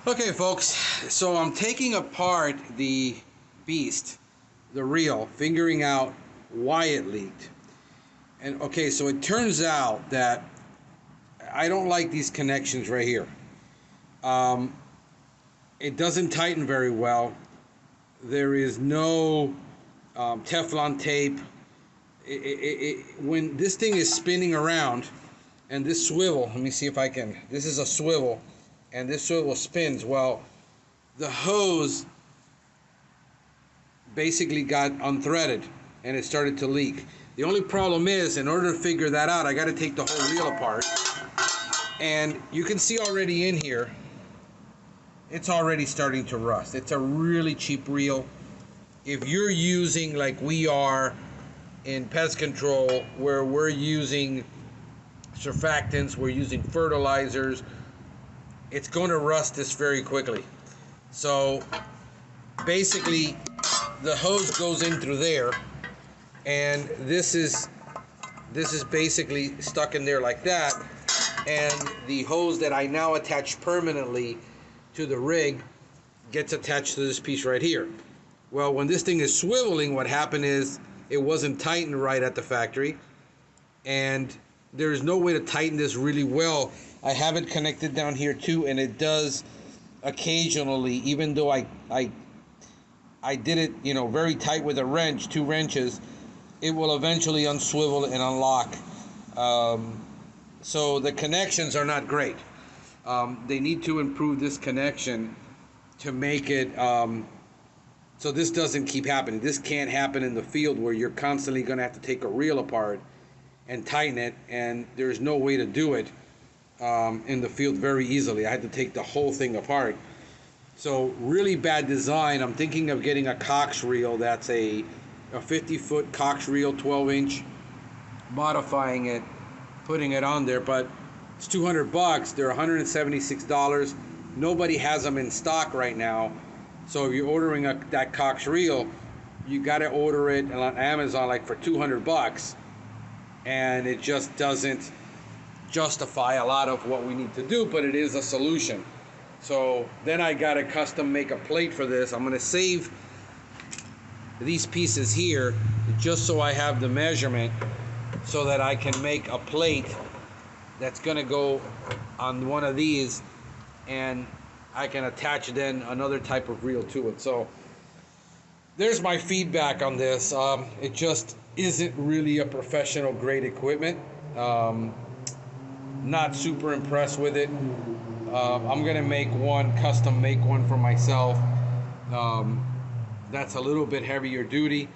Okay, folks, so I'm taking apart the beast, the reel, figuring out why it leaked. And okay, so it turns out that I don't like these connections right here. Um, it doesn't tighten very well. There is no Teflon tape. When this thing is spinning around, and this swivel, let me see if I can, this is a swivel, and this swivel spins, well, the hose basically got unthreaded and it started to leak. The only problem is, in order to figure that out, I got to take the whole reel apart. And you can see already in here, it's already starting to rust. It's a really cheap reel. If you're using, like we are in pest control, where we're using surfactants, we're using fertilizers, it's going to rust this very quickly. So basically the hose goes in through there, and this is basically stuck in there like that, and the hose that I now attach permanently to the rig gets attached to this piece right here. Well, when this thing is swiveling, what happened is it wasn't tightened right at the factory, and there's no way to tighten this really well. I have it connected down here too, and it does occasionally, even though I did it, very tight with a wrench, 2 wrenches, it will eventually unswivel and unlock. So the connections are not great. They need to improve this connection to make it so this doesn't keep happening. This can't happen in the field where you're constantly going to have to take a reel apart and tighten it, and there's no way to do it in the field very easily. I had to take the whole thing apart. So really bad design. I'm thinking of getting a Cox reel that's a 50-foot Cox reel, 12-inch, modifying it, putting it on there, but it's $200. They're $176. Nobody has them in stock right now. So if you're ordering that Cox reel, you got to order it on Amazon like for $200, and it just doesn't justify a lot of what we need to do, but it is a solution. So then I got to custom make a plate for this. I'm going to save these pieces here just so I have the measurement so that I can make a plate that's going to go on one of these, and I can attach then another type of reel to it. So there's my feedback on this. It just isn't really a professional grade equipment. Not super impressed with it. I'm gonna custom make one for myself. That's a little bit heavier duty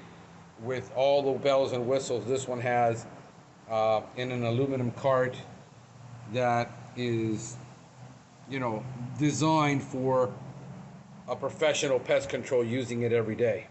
with all the bells and whistles this one has, in an aluminum cart that is, designed for a professional pest control using it every day.